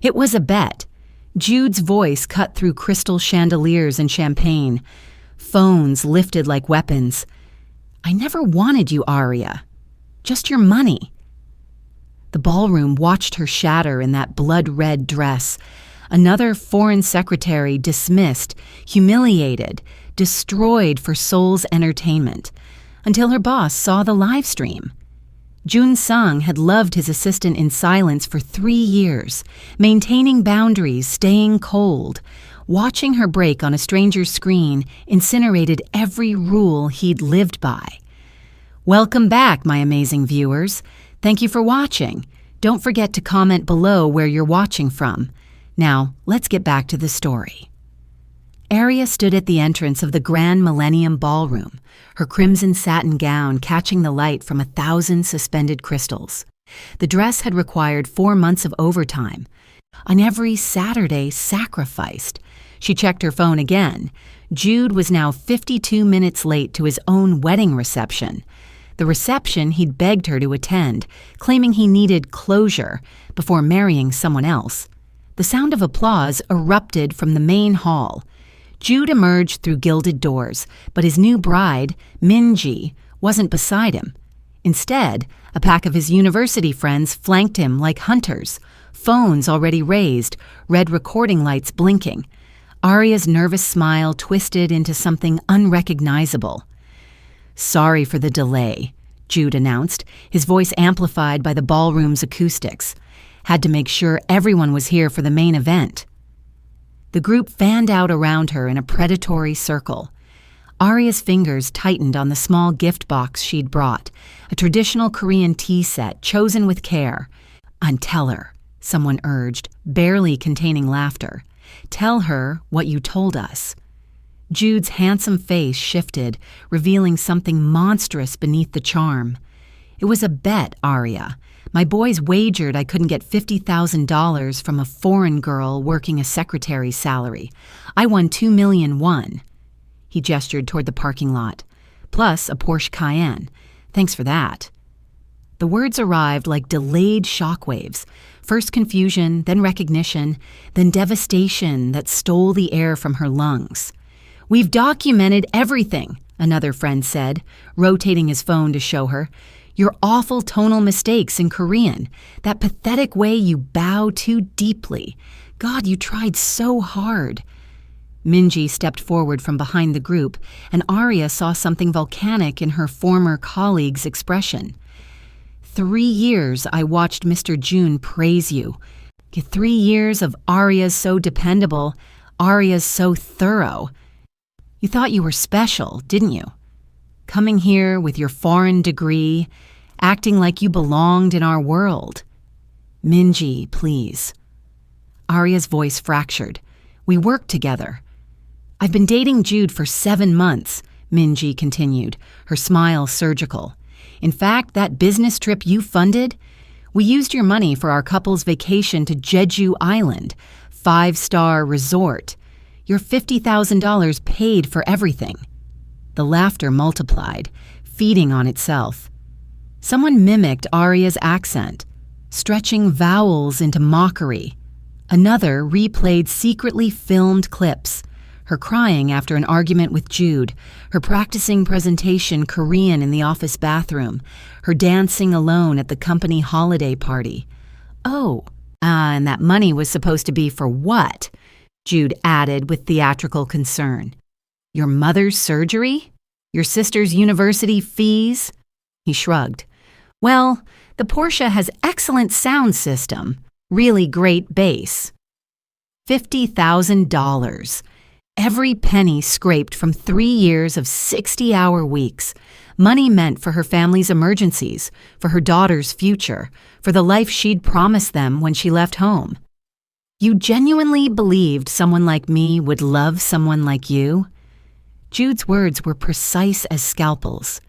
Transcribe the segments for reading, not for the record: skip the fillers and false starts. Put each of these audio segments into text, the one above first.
It was a bet. Jude's voice cut through crystal chandeliers and champagne. Phones lifted like weapons. I never wanted you, Aria. Just your money. The ballroom watched her shatter in that blood-red dress. Another foreign secretary dismissed, humiliated, destroyed for Seoul's entertainment, until her boss saw the live stream. Jun Sang had loved his assistant in silence for 3 years, maintaining boundaries, staying cold. Watching her break on a stranger's screen incinerated every rule he'd lived by. Welcome back, my amazing viewers. Thank you for watching. Don't forget to comment below where you're watching from. Now, let's get back to the story. Aria stood at the entrance of the grand Millennium ballroom, her crimson satin gown catching the light from 1,000 suspended crystals. The dress had required 4 months of overtime. On every Saturday, sacrificed. She checked her phone again. Jude was now 52 minutes late to his own wedding reception. The reception he'd begged her to attend, claiming he needed closure before marrying someone else. The sound of applause erupted from the main hall. Jude emerged through gilded doors, but his new bride, Minji, wasn't beside him. Instead, a pack of his university friends flanked him like hunters, phones already raised, red recording lights blinking. Aria's nervous smile twisted into something unrecognizable. Sorry for the delay, Jude announced, his voice amplified by the ballroom's acoustics. Had to make sure everyone was here for the main event. The group fanned out around her in a predatory circle. Aria's fingers tightened on the small gift box she'd brought, a traditional Korean tea set chosen with care. Tell her, someone urged, barely containing laughter. Tell her what you told us. Jude's handsome face shifted, revealing something monstrous beneath the charm. It was a bet, Aria. My boys wagered I couldn't get $50,000 from a foreign girl working a secretary's salary. I won $2 million won. He gestured toward the parking lot. Plus a Porsche Cayenne. Thanks for that. The words arrived like delayed shockwaves. First confusion, then recognition, then devastation that stole the air from her lungs. We've documented everything, another friend said, rotating his phone to show her. Your awful tonal mistakes in Korean, that pathetic way you bow too deeply. God, you tried so hard. Minji stepped forward from behind the group, and Aria saw something volcanic in her former colleague's expression. 3 years I watched Mr. Jun praise you. 3 years of Aria's so dependable, Aria's so thorough. You thought you were special, didn't you? Coming here with your foreign degree, acting like you belonged in our world. Minji, please. Aria's voice fractured. We worked together. I've been dating Jude for 7 months, Minji continued, her smile surgical. In fact, that business trip you funded, we used your money for our couple's vacation to Jeju Island, 5-star resort. Your $50,000 paid for everything. The laughter multiplied, feeding on itself. Someone mimicked Aria's accent, stretching vowels into mockery. Another replayed secretly filmed clips, her crying after an argument with Jude, her practicing presentation Korean in the office bathroom, her dancing alone at the company holiday party. Oh, and that money was supposed to be for what? Jude added with theatrical concern. Your mother's surgery? Your sister's university fees? He shrugged. Well, the Porsche has excellent sound system, really great bass. $50,000. Every penny scraped from 3 years of 60-hour weeks. Money meant for her family's emergencies, for her daughter's future, for the life she'd promised them when she left home. You genuinely believed someone like me would love someone like you? Jude's words were precise as scalpels.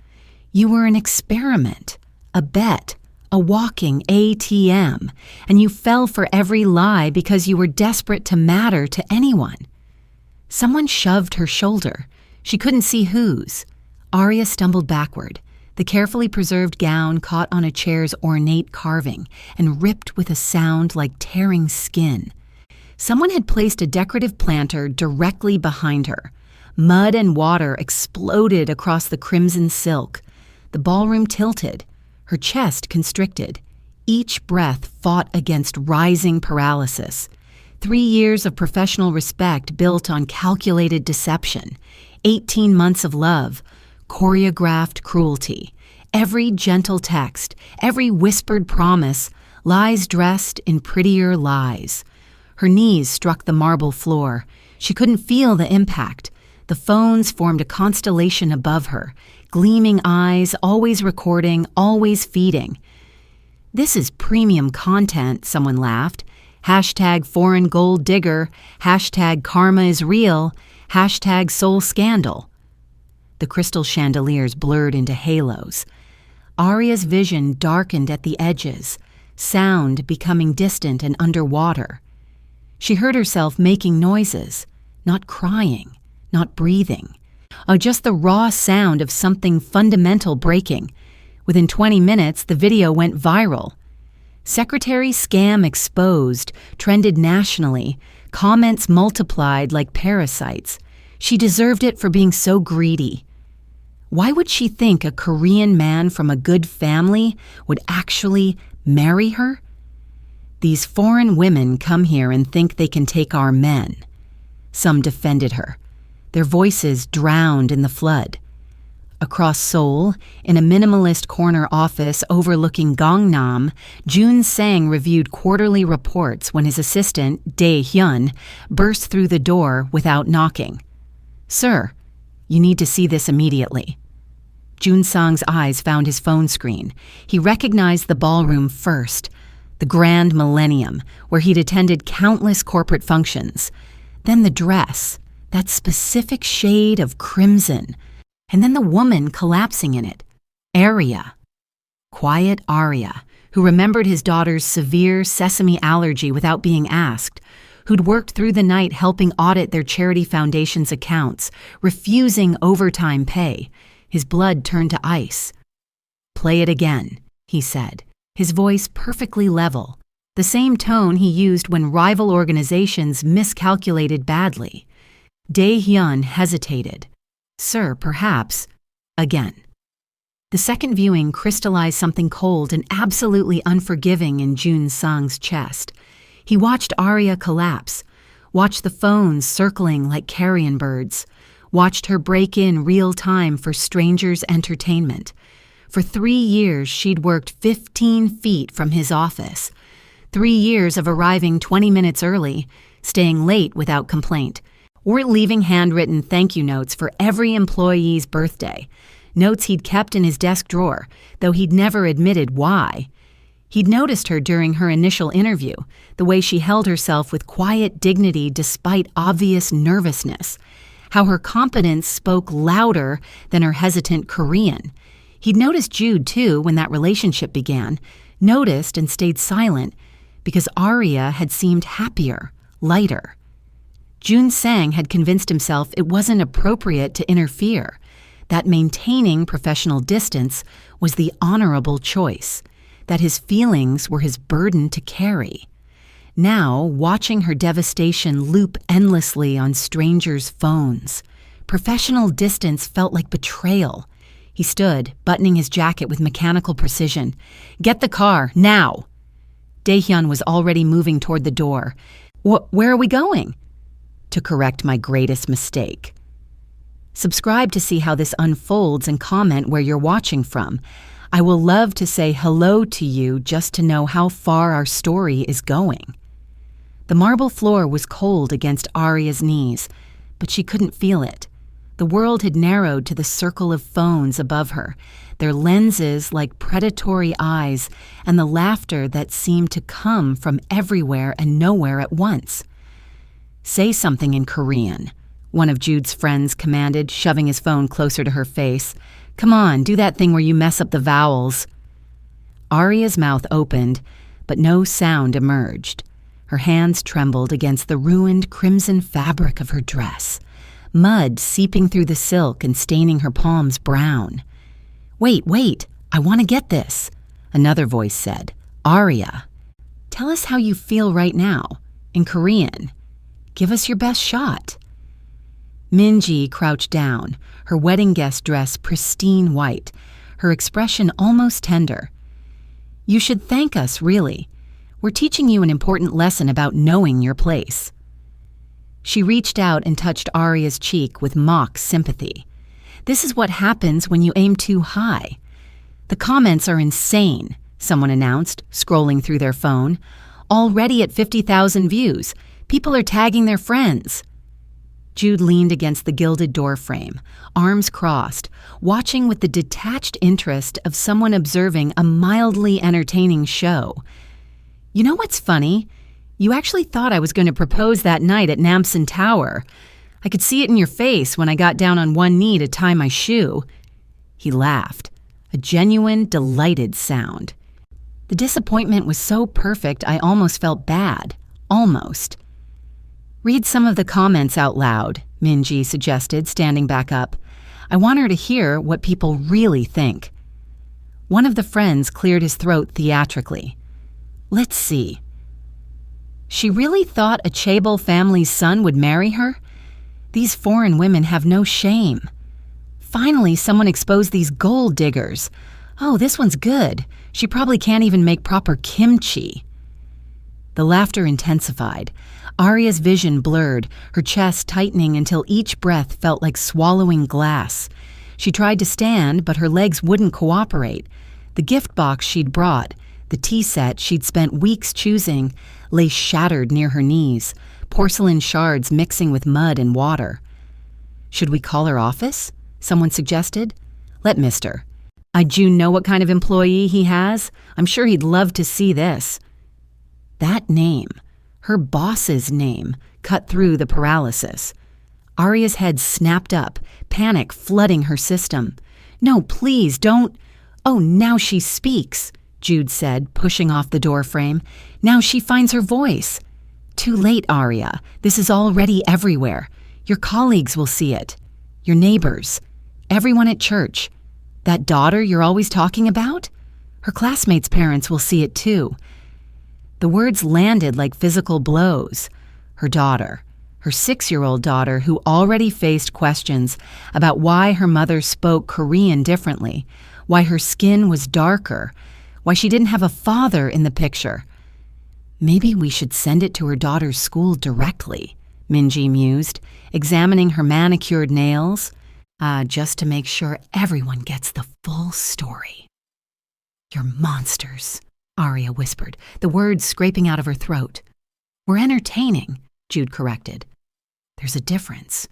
You were an experiment, a bet, a walking ATM, and you fell for every lie because you were desperate to matter to anyone. Someone shoved her shoulder. She couldn't see whose. Aria stumbled backward. The carefully preserved gown caught on a chair's ornate carving and ripped with a sound like tearing skin. Someone had placed a decorative planter directly behind her. Mud and water exploded across the crimson silk. The ballroom tilted, her chest constricted. Each breath fought against rising paralysis. 3 years of professional respect built on calculated deception. 18 months of love, choreographed cruelty. Every gentle text, every whispered promise, lies dressed in prettier lies. Her knees struck the marble floor. She couldn't feel the impact. The phones formed a constellation above her, gleaming eyes, always recording, always feeding. "This is premium content," someone laughed. Hashtag foreign gold digger, hashtag karma is real, hashtag soul scandal. The crystal chandeliers blurred into halos. Aria's vision darkened at the edges, sound becoming distant and underwater. She heard herself making noises, not crying, not breathing. Just the raw sound of something fundamental breaking. Within 20 minutes, the video went viral. Secretary scam exposed, trended nationally, comments multiplied like parasites. She deserved it for being so greedy. Why would she think a Korean man from a good family would actually marry her? These foreign women come here and think they can take our men. Some defended her, their voices drowned in the flood. Across Seoul, in a minimalist corner office overlooking Gangnam, Jun Sang reviewed quarterly reports when his assistant, Dae-hyun, burst through the door without knocking. "Sir, you need to see this immediately." Jun Sang's eyes found his phone screen. He recognized the ballroom first, the Grand Millennium, where he'd attended countless corporate functions. Then the dress, that specific shade of crimson. And then the woman collapsing in it, Aria. Quiet Aria, who remembered his daughter's severe sesame allergy without being asked, who'd worked through the night helping audit their charity foundation's accounts, refusing overtime pay. His blood turned to ice. "Play it again," he said, his voice perfectly level, the same tone he used when rival organizations miscalculated badly. Dae-hyun hesitated. "Sir, perhaps." Again. The second viewing crystallized something cold and absolutely unforgiving in Jun Sang's chest. He watched Aria collapse, watched the phones circling like carrion birds, watched her break in real time for strangers' entertainment. For 3 years, she'd worked 15 feet from his office. 3 years of arriving 20 minutes early, staying late without complaint, or leaving handwritten thank you notes for every employee's birthday, notes he'd kept in his desk drawer, though he'd never admitted why. He'd noticed her during her initial interview, the way she held herself with quiet dignity despite obvious nervousness, how her competence spoke louder than her hesitant Korean. He'd noticed Jude, too, when that relationship began, noticed and stayed silent because Aria had seemed happier, lighter. Jun Sang had convinced himself it wasn't appropriate to interfere, that maintaining professional distance was the honorable choice, that his feelings were his burden to carry. Now, watching her devastation loop endlessly on strangers' phones, professional distance felt like betrayal. He stood, buttoning his jacket with mechanical precision. "Get the car, now!" Dae-hyun was already moving toward the door. Where are we going?" "To correct my greatest mistake." Subscribe to see how this unfolds and comment where you're watching from. I will love to say hello to you just to know how far our story is going. The marble floor was cold against Aria's knees, but she couldn't feel it. The world had narrowed to the circle of phones above her, their lenses like predatory eyes, and the laughter that seemed to come from everywhere and nowhere at once. "Say something in Korean," one of Jude's friends commanded, shoving his phone closer to her face. "Come on, do that thing where you mess up the vowels." Aria's mouth opened, but no sound emerged. Her hands trembled against the ruined crimson fabric of her dress, mud seeping through the silk and staining her palms brown. Wait, I want to get this. Another voice said, Aria. Tell us how you feel right now, in Korean. Give us your best shot. Minji crouched down, her wedding guest dress pristine white, her expression almost tender. You should thank us, really. We're teaching you an important lesson about knowing your place. She reached out and touched Aria's cheek with mock sympathy. This is what happens when you aim too high. The comments are insane, someone announced, scrolling through their phone. Already at 50,000 views. People are tagging their friends. Jude leaned against the gilded doorframe, arms crossed, watching with the detached interest of someone observing a mildly entertaining show. You know what's funny? You actually thought I was going to propose that night at Namsan Tower. I could see it in your face when I got down on one knee to tie my shoe. He laughed, a genuine, delighted sound. The disappointment was so perfect I almost felt bad. Almost. Read some of the comments out loud, Minji suggested, standing back up. I want her to hear what people really think. One of the friends cleared his throat theatrically. Let's see. She really thought a Chaebol family's son would marry her? These foreign women have no shame. Finally, someone exposed these gold diggers. Oh, this one's good. She probably can't even make proper kimchi. The laughter intensified. Aria's vision blurred, her chest tightening until each breath felt like swallowing glass. She tried to stand, but her legs wouldn't cooperate. The gift box she'd brought, the tea set she'd spent weeks choosing, lay shattered near her knees, porcelain shards mixing with mud and water. Should we call her office? Someone suggested. Let Mr. Jun know what kind of employee he has? I'm sure he'd love to see this. That name, her boss's name, cut through the paralysis. Aria's head snapped up, panic flooding her system. No, please, don't. Oh, now she speaks, Jude said, pushing off the doorframe. Now she finds her voice. Too late, Aria. This is already everywhere. Your colleagues will see it. Your neighbors. Everyone at church. That daughter you're always talking about? Her classmates' parents will see it too. The words landed like physical blows. Her daughter, her 6-year-old daughter who already faced questions about why her mother spoke Korean differently, why her skin was darker, why she didn't have a father in the picture. Maybe we should send it to her daughter's school directly, Minji mused, examining her manicured nails, just to make sure everyone gets the full story. You're monsters, Aria whispered, the words scraping out of her throat. We're entertaining, Jude corrected. There's a difference.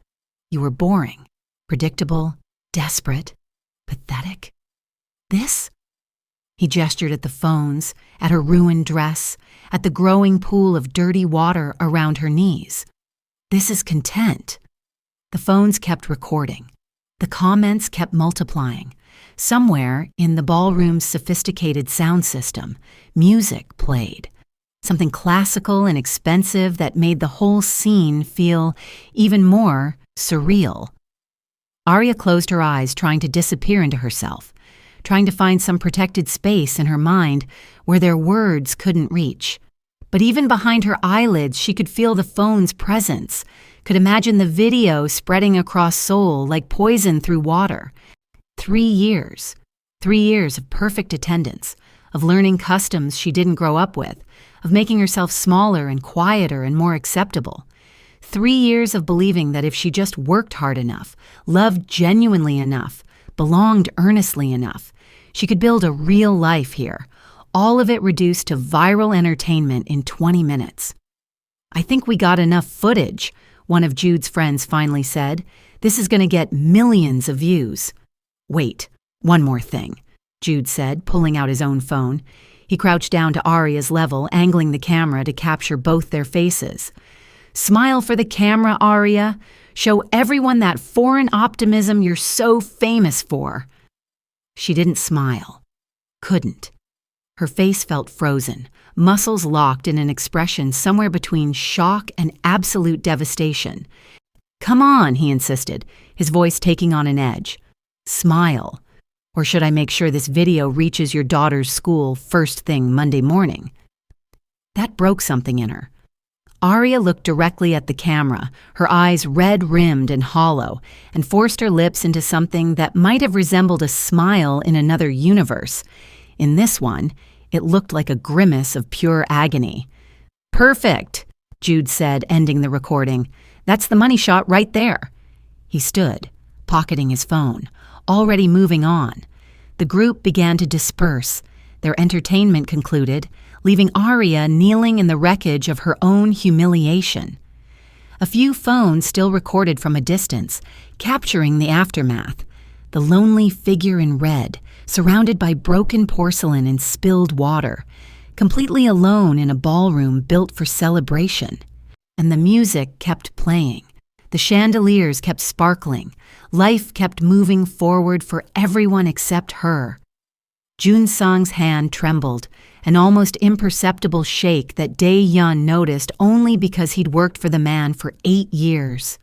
You were boring, predictable, desperate, pathetic. This? He gestured at the phones, at her ruined dress, at the growing pool of dirty water around her knees. This is content. The phones kept recording. The comments kept multiplying. Somewhere in the ballroom's sophisticated sound system, music played. Something classical and expensive that made the whole scene feel even more surreal. Aria closed her eyes, trying to disappear into herself, trying to find some protected space in her mind where their words couldn't reach. But even behind her eyelids, she could feel the phone's presence, could imagine the video spreading across Seoul like poison through water. 3 years. 3 years of perfect attendance, of learning customs she didn't grow up with, of making herself smaller and quieter and more acceptable. 3 years of believing that if she just worked hard enough, loved genuinely enough, belonged earnestly enough, she could build a real life here, all of it reduced to viral entertainment in 20 minutes. I think we got enough footage, one of Jude's friends finally said. This is going to get millions of views. Wait, one more thing, Jude said, pulling out his own phone. He crouched down to Aria's level, angling the camera to capture both their faces. Smile for the camera, Aria. Show everyone that foreign optimism you're so famous for. She didn't smile. Couldn't. Her face felt frozen, muscles locked in an expression somewhere between shock and absolute devastation. Come on, he insisted, his voice taking on an edge. Smile. Or should I make sure this video reaches your daughter's school first thing Monday morning? That broke something in her. Aria looked directly at the camera, her eyes red-rimmed and hollow, and forced her lips into something that might have resembled a smile in another universe. In this one, it looked like a grimace of pure agony. "Perfect," Jude said, ending the recording. "That's the money shot right there." He stood, pocketing his phone, already moving on. The group began to disperse. Their entertainment concluded, leaving Aria kneeling in the wreckage of her own humiliation. A few phones still recorded from a distance, capturing the aftermath. The lonely figure in red, surrounded by broken porcelain and spilled water, completely alone in a ballroom built for celebration. And the music kept playing. The chandeliers kept sparkling. Life kept moving forward for everyone except her. Jun Sang's hand trembled, an almost imperceptible shake that Dae-hyun noticed only because he'd worked for the man for 8 years.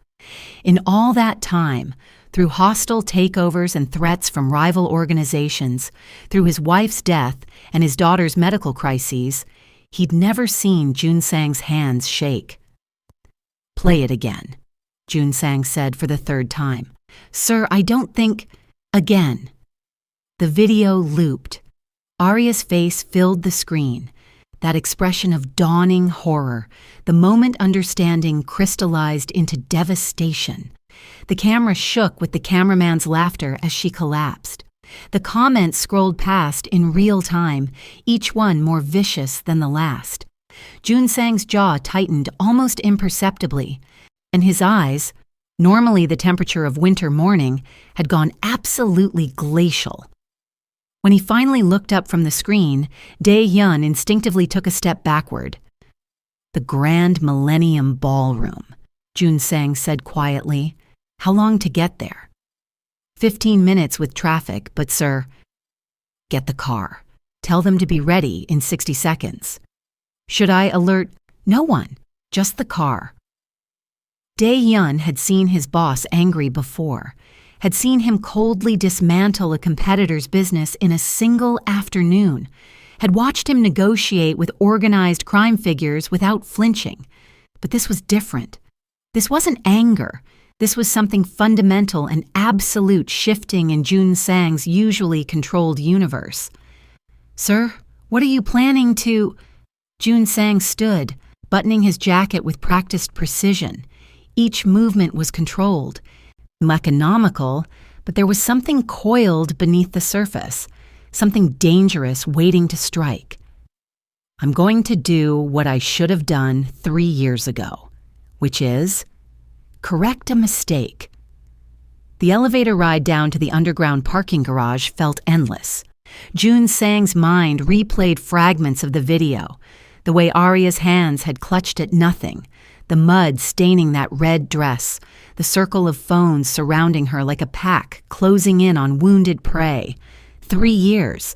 In all that time, through hostile takeovers and threats from rival organizations, through his wife's death and his daughter's medical crises, he'd never seen Jun Sang's hands shake. "Play it again," Jun Sang said for the 3rd time. "Sir, I don't think—" Again. The video looped. Aria's face filled the screen, that expression of dawning horror, the moment understanding crystallized into devastation. The camera shook with the cameraman's laughter as she collapsed. The comments scrolled past in real time, each one more vicious than the last. Jun Sang's jaw tightened almost imperceptibly, and his eyes, normally the temperature of winter morning, had gone absolutely glacial. When he finally looked up from the screen, Dae-hyun instinctively took a step backward. "The Grand Millennium Ballroom," Jun Sang said quietly. "How long to get there?" 15 minutes with traffic, but sir—" "Get the car. Tell them to be ready in 60 seconds. "Should I alert—" "No one. Just the car." Dae-hyun had seen his boss angry before, had seen him coldly dismantle a competitor's business in a single afternoon, had watched him negotiate with organized crime figures without flinching. But this was different. This wasn't anger. This was something fundamental and absolute shifting in Jun Sang's usually controlled universe. "Sir, what are you planning to—" Jun Sang stood, buttoning his jacket with practiced precision. Each movement was controlled, economical, but there was something coiled beneath the surface, something dangerous waiting to strike. "I'm going to do what I should have done 3 years ago, which is correct a mistake." The elevator ride down to the underground parking garage felt endless. Jun Sang's mind replayed fragments of the video, the way Aria's hands had clutched at nothing, the mud staining that red dress, the circle of phones surrounding her like a pack closing in on wounded prey. 3 years.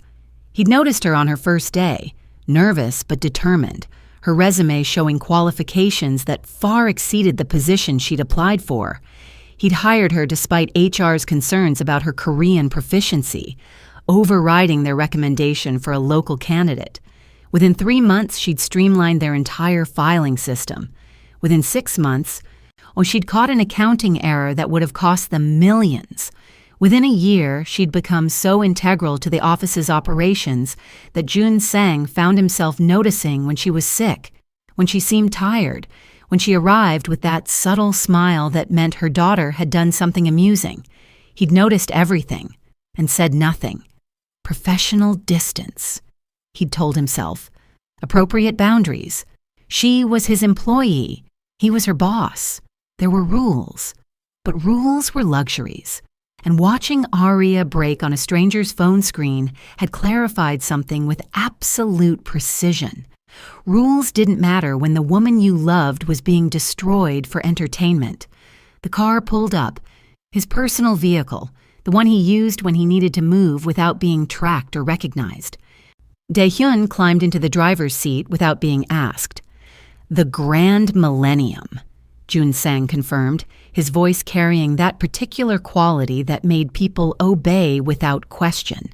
He'd noticed her on her first day, nervous but determined, her resume showing qualifications that far exceeded the position she'd applied for. He'd hired her despite HR's concerns about her Korean proficiency, overriding their recommendation for a local candidate. Within 3 months, she'd streamlined their entire filing system. Within 6 months, she'd caught an accounting error that would have cost them millions. Within a year, she'd become so integral to the office's operations that Jun Sang found himself noticing when she was sick, when she seemed tired, when she arrived with that subtle smile that meant her daughter had done something amusing. He'd noticed everything and said nothing. Professional distance, he'd told himself. Appropriate boundaries. She was his employee. He was her boss. There were rules, but rules were luxuries. And watching Aria break on a stranger's phone screen had clarified something with absolute precision. Rules didn't matter when the woman you loved was being destroyed for entertainment. The car pulled up, his personal vehicle, the one he used when he needed to move without being tracked or recognized. Dae-hyun climbed into the driver's seat without being asked. The Grand Millennium. Jun Sang confirmed, his voice carrying that particular quality that made people obey without question.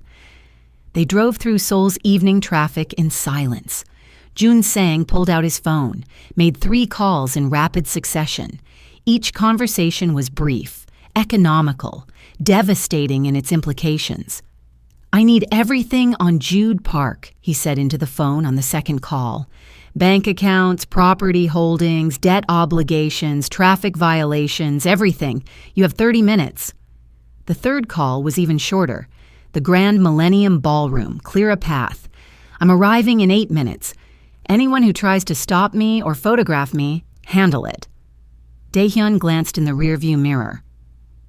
They drove through Seoul's evening traffic in silence. Jun Sang pulled out his phone, made 3 calls in rapid succession. Each conversation was brief, economical, devastating in its implications. "I need everything on Jude Park," he said into the phone on the second call. "Bank accounts, property holdings, debt obligations, traffic violations, everything. You have 30 minutes. The third call was even shorter. "The Grand Millennium Ballroom, clear a path. I'm arriving in 8 minutes. Anyone who tries to stop me or photograph me, handle it." Daehyun glanced in the rearview mirror.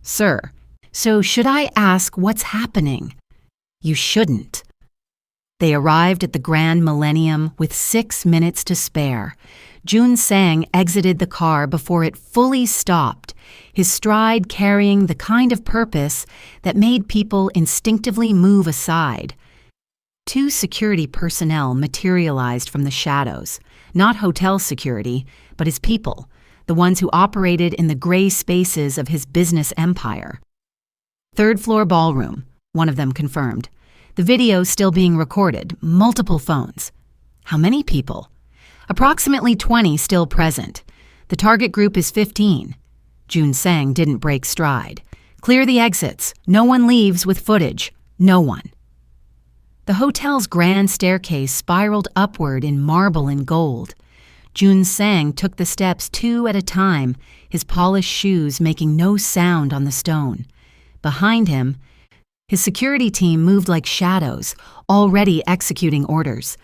"Sir, so should I ask what's happening?" "You shouldn't." They arrived at the Grand Millennium with 6 minutes to spare. Jun Sang exited the car before it fully stopped, his stride carrying the kind of purpose that made people instinctively move aside. 2 security personnel materialized from the shadows, not hotel security, but his people, the ones who operated in the gray spaces of his business empire. "Third-floor ballroom," one of them confirmed. "The video still being recorded, multiple phones." "How many people?" "Approximately 20 still present. The target group is 15. Jun Sang didn't break stride. "Clear the exits. No one leaves with footage. No one." The hotel's grand staircase spiraled upward in marble and gold. Jun Sang took the steps 2 at a time, his polished shoes making no sound on the stone. Behind him, his security team moved like shadows, already executing orders.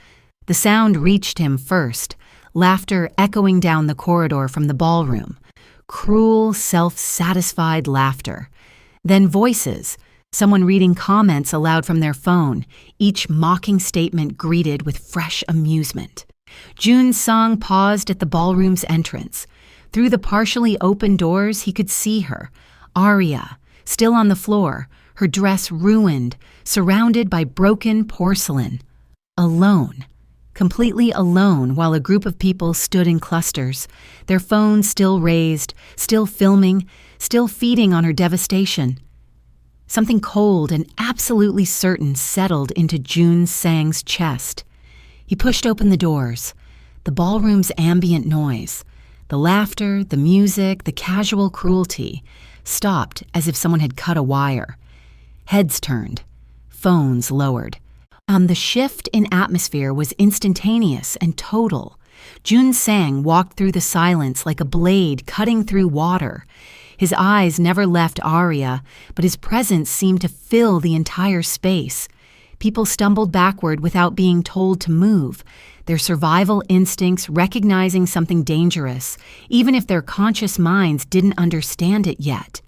The sound reached him first, laughter echoing down the corridor from the ballroom. Cruel, self-satisfied laughter. Then voices, someone reading comments aloud from their phone, each mocking statement greeted with fresh amusement. Jun Sang paused at the ballroom's entrance. Through the partially open doors, he could see her, Aria, still on the floor, her dress ruined, surrounded by broken porcelain. Alone. Completely alone while a group of people stood in clusters, their phones still raised, still filming, still feeding on her devastation. Something cold and absolutely certain settled into Jun Sang's chest. He pushed open the doors. The ballroom's ambient noise, the laughter, the music, the casual cruelty, stopped as if someone had cut a wire. Heads turned, phones lowered. The shift in atmosphere was instantaneous and total. Jun Sang walked through the silence like a blade cutting through water. His eyes never left Aria, but his presence seemed to fill the entire space. People stumbled backward without being told to move, their survival instincts recognizing something dangerous, even if their conscious minds didn't understand it yet.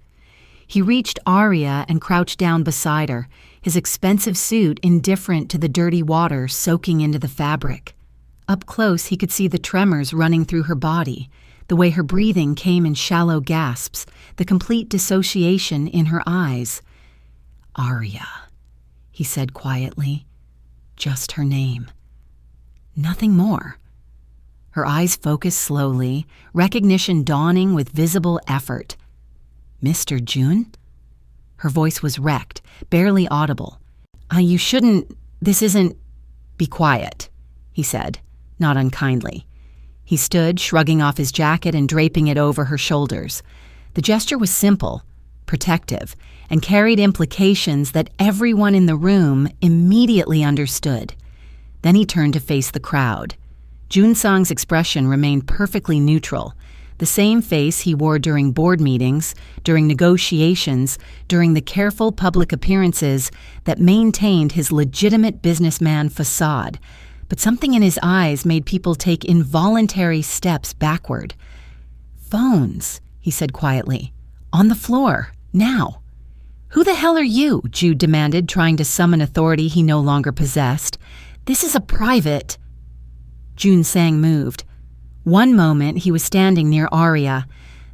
He reached Aria and crouched down beside her, his expensive suit indifferent to the dirty water soaking into the fabric. Up close, he could see the tremors running through her body, the way her breathing came in shallow gasps, the complete dissociation in her eyes. "Aria," he said quietly. Just her name. Nothing more. Her eyes focused slowly, recognition dawning with visible effort. "Mr. Jun?" Her voice was wrecked, barely audible. You shouldn't, this isn't—" "Be quiet," he said, not unkindly. He stood, shrugging off his jacket and draping it over her shoulders. The gesture was simple, protective, and carried implications that everyone in the room immediately understood. Then he turned to face the crowd. Jun Sang's expression remained perfectly neutral, the same face he wore during board meetings, during negotiations, during the careful public appearances that maintained his legitimate businessman facade. But something in his eyes made people take involuntary steps backward. "Phones," he said quietly. "On the floor. Now." "Who the hell are you?" Jude demanded, trying to summon authority he no longer possessed. "This is a private—" Jun Sang moved. One moment, he was standing near Aria.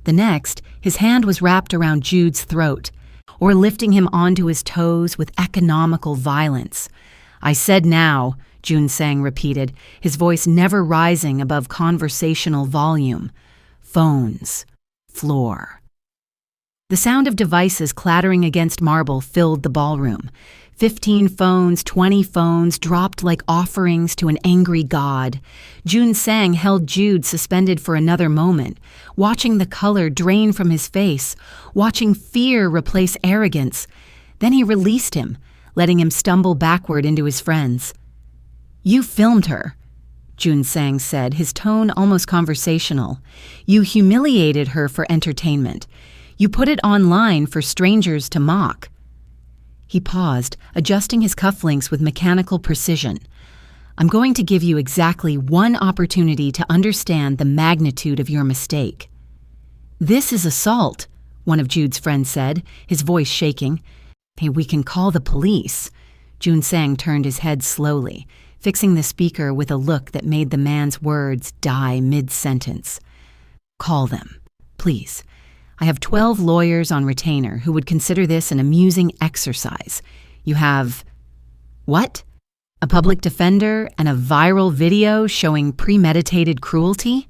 The next, his hand was wrapped around Jude's throat, or lifting him onto his toes with economical violence. "I said now," Jun Sang repeated, his voice never rising above conversational volume. phones, floor. The sound of devices clattering against marble filled the ballroom. 15 phones, 20 phones dropped like offerings to an angry god. Jun Sang held Jude suspended for another moment, watching the color drain from his face, watching fear replace arrogance. Then he released him, letting him stumble backward into his friends. "You filmed her," Jun Sang said, his tone almost conversational. "You humiliated her for entertainment. You put it online for strangers to mock." He paused, adjusting his cufflinks with mechanical precision. "I'm going to give you exactly one opportunity to understand the magnitude of your mistake." "This is assault," one of Jude's friends said, his voice shaking. "Hey, we can call the police." Jun Sang turned his head slowly, fixing the speaker with a look that made the man's words die mid-sentence. "Call them, please. I have 12 lawyers on retainer who would consider this an amusing exercise. You have..." "What? A public defender and a viral video showing premeditated cruelty?"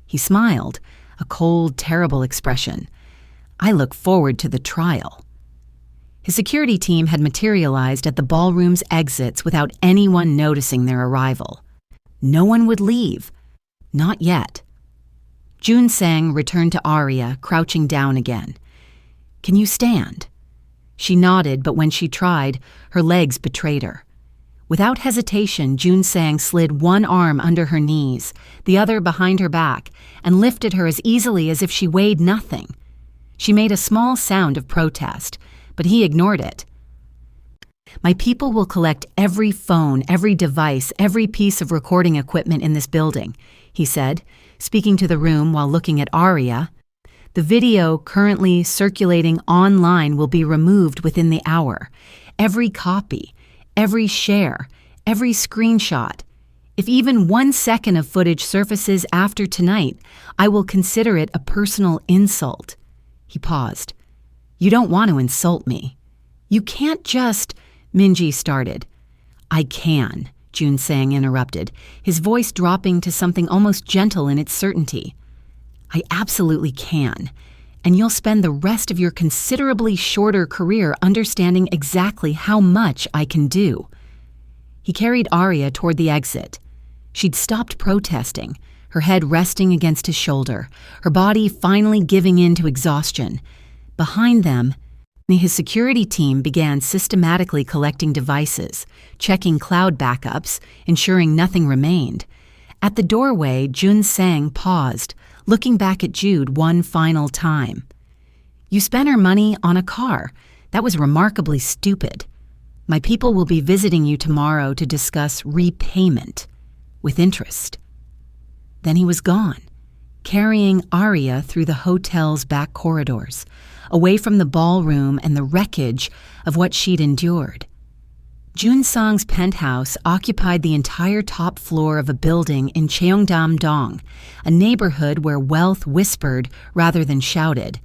He smiled, a cold, terrible expression. "I look forward to the trial." His security team had materialized at the ballroom's exits without anyone noticing their arrival. No one would leave. Not yet. Jun Sang returned to Aria, crouching down again. "Can you stand?" She nodded, but when she tried, her legs betrayed her. Without hesitation, Jun Sang slid one arm under her knees, the other behind her back, and lifted her as easily as if she weighed nothing. She made a small sound of protest, but he ignored it. "My people will collect every phone, every device, every piece of recording equipment in this building," he said, speaking to the room while looking at Aria. "The video currently circulating online will be removed within the hour. Every copy, every share, every screenshot. If even 1 second of footage surfaces after tonight, I will consider it a personal insult." He paused. "You don't want to insult me." "You can't just..." Minji started. "I can," Jun Sang interrupted, his voice dropping to something almost gentle in its certainty. "I absolutely can, and you'll spend the rest of your considerably shorter career understanding exactly how much I can do." He carried Aria toward the exit. She'd stopped protesting, her head resting against his shoulder, her body finally giving in to exhaustion. Behind them, his security team began systematically collecting devices, checking cloud backups, ensuring nothing remained. At the doorway, Jun Sang paused, looking back at Jude one final time. "You spent her money on a car. That was remarkably stupid. My people will be visiting you tomorrow to discuss repayment, with interest." Then he was gone, carrying Aria through the hotel's back corridors, away from the ballroom and the wreckage of what she'd endured. Jun Sang's penthouse occupied the entire top floor of a building in Cheongdam-dong, a neighborhood where wealth whispered rather than shouted.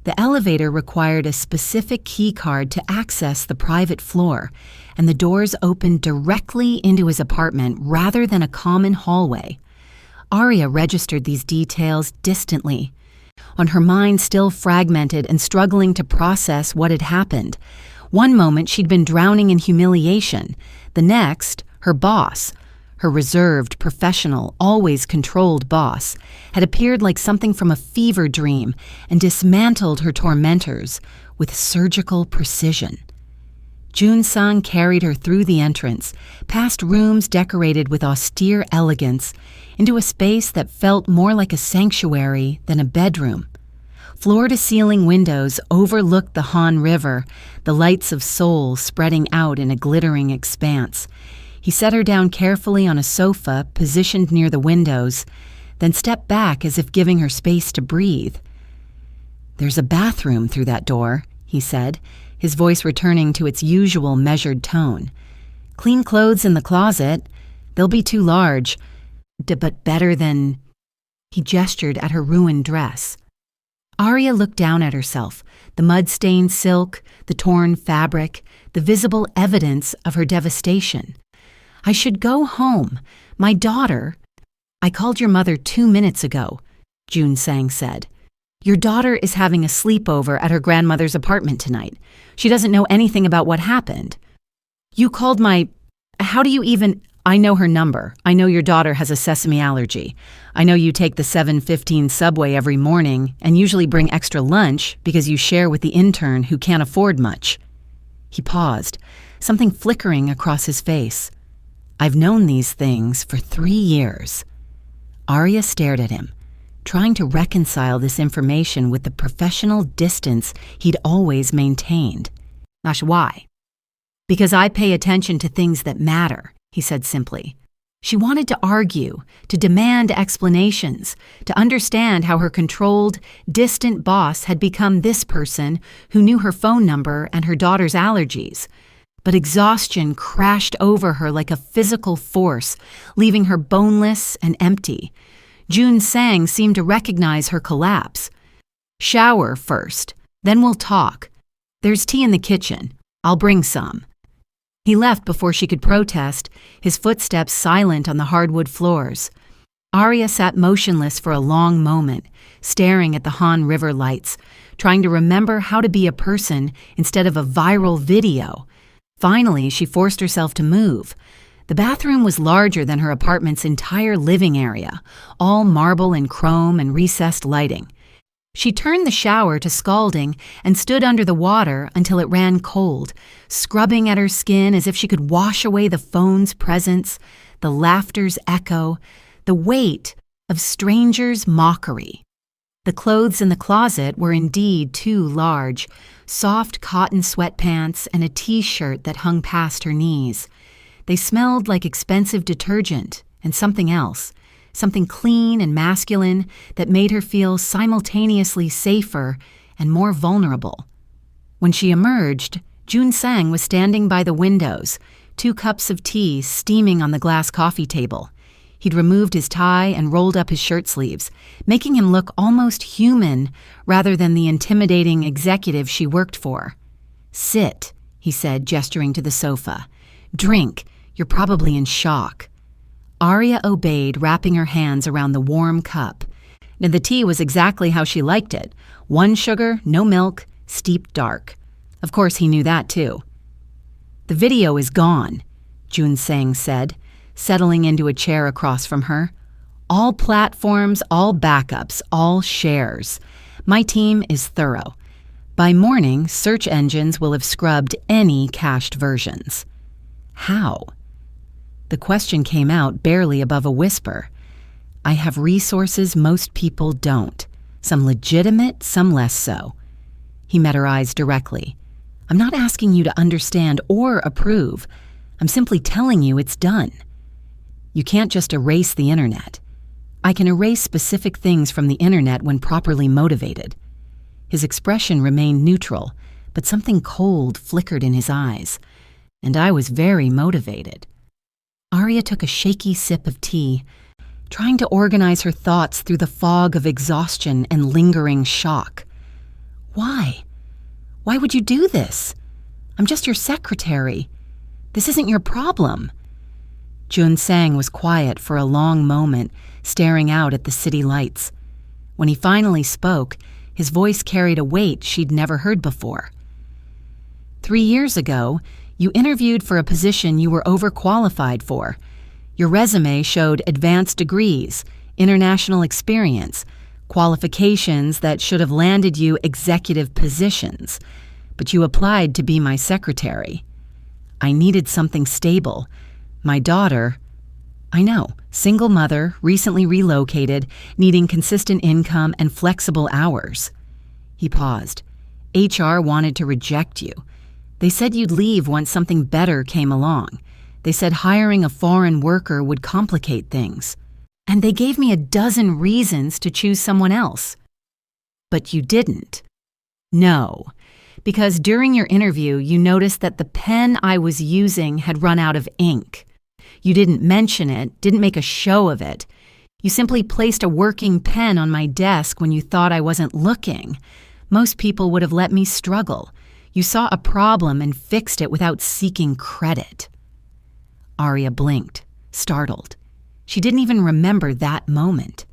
The elevator required a specific key card to access the private floor, and the doors opened directly into his apartment rather than a common hallway. Aria registered these details distantly, on her mind still fragmented and struggling to process what had happened. One moment she'd been drowning in humiliation. The next, her boss, her reserved, professional, always controlled boss, had appeared like something from a fever dream and dismantled her tormentors with surgical precision. Jun Sang carried her through the entrance, past rooms decorated with austere elegance, into a space that felt more like a sanctuary than a bedroom. Floor-to-ceiling windows overlooked the Han River, the lights of Seoul spreading out in a glittering expanse. He set her down carefully on a sofa positioned near the windows, then stepped back as if giving her space to breathe. "There's a bathroom through that door," he said, his voice returning to its usual measured tone. "Clean clothes in the closet. They'll be too large, but better than..." He gestured at her ruined dress. Aria looked down at herself, the mud-stained silk, the torn fabric, the visible evidence of her devastation. "I should go home. My daughter..." "I called your mother 2 minutes ago," Jun Sang said. Your daughter is having a sleepover at her grandmother's apartment tonight. She doesn't know anything about what happened. You called my... How do you even... I know her number. I know your daughter has a sesame allergy. I know you take the 7:15 subway every morning and usually bring extra lunch because you share with the intern who can't afford much. He paused, something flickering across his face. I've known these things for 3 years. Aria stared at him, trying to reconcile this information with the professional distance he'd always maintained. Nash, why? Because I pay attention to things that matter, he said simply. She wanted to argue, to demand explanations, to understand how her controlled, distant boss had become this person who knew her phone number and her daughter's allergies. But exhaustion crashed over her like a physical force, leaving her boneless and empty. Jun Sang seemed to recognize her collapse. Shower first, then we'll talk. There's tea in the kitchen. I'll bring some. He left before she could protest, his footsteps silent on the hardwood floors. Aria sat motionless for a long moment, staring at the Han River lights, trying to remember how to be a person instead of a viral video. Finally, she forced herself to move. The bathroom was larger than her apartment's entire living area, all marble and chrome and recessed lighting. She turned the shower to scalding and stood under the water until it ran cold, scrubbing at her skin as if she could wash away the phone's presence, the laughter's echo, the weight of strangers' mockery. The clothes in the closet were indeed too large, soft cotton sweatpants and a t-shirt that hung past her knees. They smelled like expensive detergent and something else, something clean and masculine that made her feel simultaneously safer and more vulnerable. When she emerged, Jun Sang was standing by the windows, 2 cups of tea steaming on the glass coffee table. He'd removed his tie and rolled up his shirt sleeves, making him look almost human rather than the intimidating executive she worked for. Sit, he said, gesturing to the sofa. Drink, you're probably in shock. Aria obeyed, wrapping her hands around the warm cup. And the tea was exactly how she liked it. 1 sugar, no milk, steeped dark. Of course, he knew that too. The video is gone, Jun Sang said, settling into a chair across from her. All platforms, all backups, all shares. My team is thorough. By morning, search engines will have scrubbed any cached versions. How? The question came out barely above a whisper. I have resources most people don't. Some legitimate, some less so. He met her eyes directly. I'm not asking you to understand or approve. I'm simply telling you it's done. You can't just erase the internet. I can erase specific things from the internet when properly motivated. His expression remained neutral, but something cold flickered in his eyes. And I was very motivated. Aria took a shaky sip of tea, trying to organize her thoughts through the fog of exhaustion and lingering shock. Why? Why would you do this? I'm just your secretary. This isn't your problem. Jun Sang was quiet for a long moment, staring out at the city lights. When he finally spoke, his voice carried a weight she'd never heard before. 3 years ago, you interviewed for a position you were overqualified for. Your resume showed advanced degrees, international experience, qualifications that should have landed you executive positions. But you applied to be my secretary. I needed something stable. My daughter, I know, single mother, recently relocated, needing consistent income and flexible hours. He paused. HR wanted to reject you. They said you'd leave once something better came along. They said hiring a foreign worker would complicate things. And they gave me a dozen reasons to choose someone else. But you didn't. No, because during your interview you noticed that the pen I was using had run out of ink. You didn't mention it, didn't make a show of it. You simply placed a working pen on my desk when you thought I wasn't looking. Most people would have let me struggle. You saw a problem and fixed it without seeking credit. Aria blinked, startled. She didn't even remember that moment.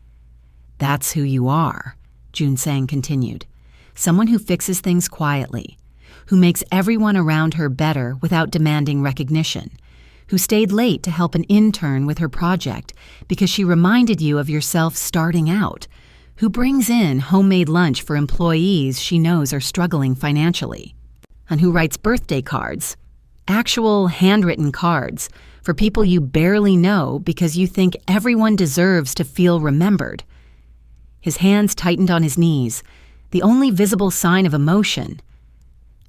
That's who you are, Jun Sang continued. Someone who fixes things quietly, who makes everyone around her better without demanding recognition, who stayed late to help an intern with her project because she reminded you of yourself starting out, who brings in homemade lunch for employees she knows are struggling financially, and who writes birthday cards, actual handwritten cards, for people you barely know because you think everyone deserves to feel remembered. His hands tightened on his knees, the only visible sign of emotion.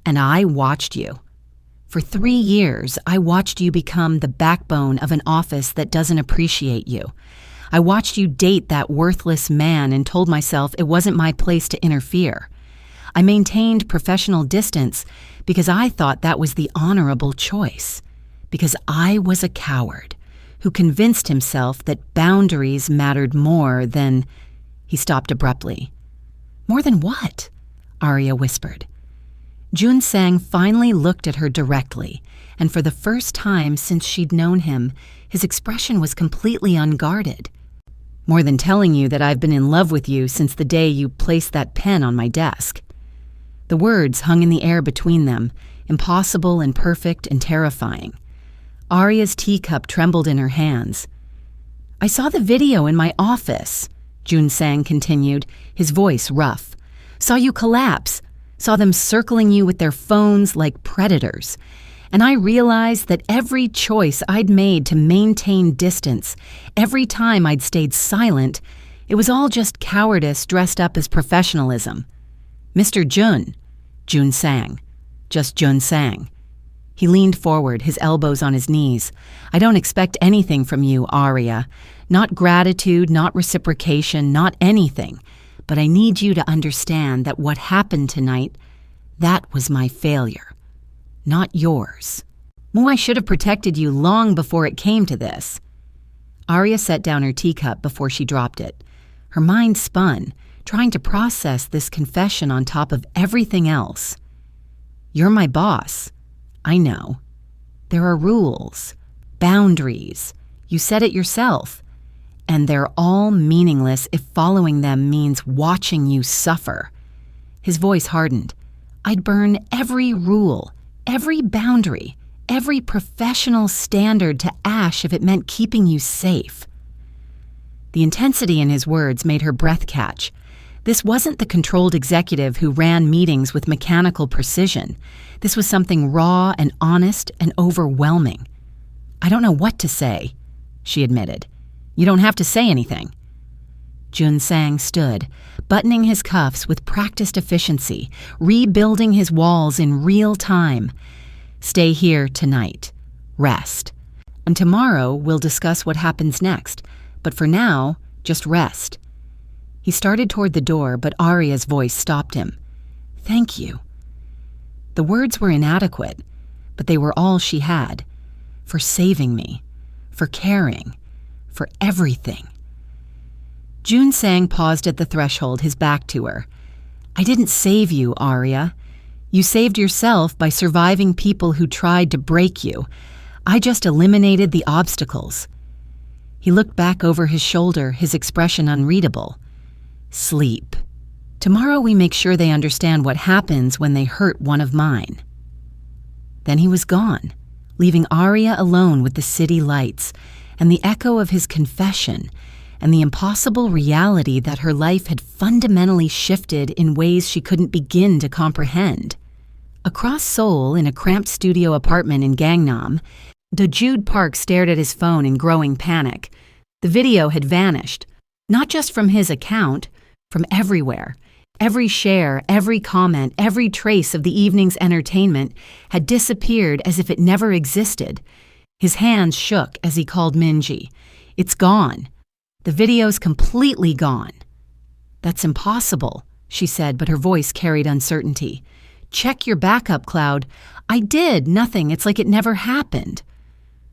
And I watched you. For 3 years, I watched you become the backbone of an office that doesn't appreciate you. I watched you date that worthless man and told myself it wasn't my place to interfere. I maintained professional distance because I thought that was the honorable choice. Because I was a coward who convinced himself that boundaries mattered more than... He stopped abruptly. More than what? Aria whispered. Jun Sang finally looked at her directly, and for the first time since she'd known him, his expression was completely unguarded. More than telling you that I've been in love with you since the day you placed that pen on my desk. The words hung in the air between them, impossible and perfect and terrifying. Aria's teacup trembled in her hands. I saw the video in my office, Jun Sang continued, his voice rough. Saw you collapse, saw them circling you with their phones like predators. And I realized that every choice I'd made to maintain distance, every time I'd stayed silent, it was all just cowardice dressed up as professionalism. Mr. Jun Sang. Just Jun Sang. He leaned forward, his elbows on his knees. I don't expect anything from you, Aria. Not gratitude, not reciprocation, not anything. But I need you to understand that what happened tonight, that was my failure. Not yours. I should have protected you long before it came to this. Aria set down her teacup before she dropped it. Her mind spun, trying to process this confession on top of everything else. You're my boss. I know. There are rules, boundaries. You said it yourself. And they're all meaningless if following them means watching you suffer. His voice hardened. I'd burn every rule, every boundary, every professional standard to ash if it meant keeping you safe. The intensity in his words made her breath catch. This wasn't the controlled executive who ran meetings with mechanical precision. This was something raw and honest and overwhelming. I don't know what to say, she admitted. You don't have to say anything. Jun Sang stood, buttoning his cuffs with practiced efficiency, rebuilding his walls in real time. Stay here tonight. Rest. And tomorrow we'll discuss what happens next. But for now, just rest. He started toward the door, but Aria's voice stopped him. Thank you. The words were inadequate, but they were all she had. For saving me. For caring. For everything. Jun Sang paused at the threshold, his back to her. I didn't save you, Aria. You saved yourself by surviving people who tried to break you. I just eliminated the obstacles. He looked back over his shoulder, his expression unreadable. Sleep. Tomorrow we make sure they understand what happens when they hurt one of mine. Then he was gone, leaving Aria alone with the city lights and the echo of his confession and the impossible reality that her life had fundamentally shifted in ways she couldn't begin to comprehend. Across Seoul, in a cramped studio apartment in Gangnam, Jude Park stared at his phone in growing panic. The video had vanished, not just from his account, from everywhere. Every share, every comment, every trace of the evening's entertainment had disappeared as if it never existed. His hands shook as he called Minji. It's gone. The video's completely gone. That's impossible, she said, but her voice carried uncertainty. Check your backup, Cloud. I did. Nothing. It's like it never happened.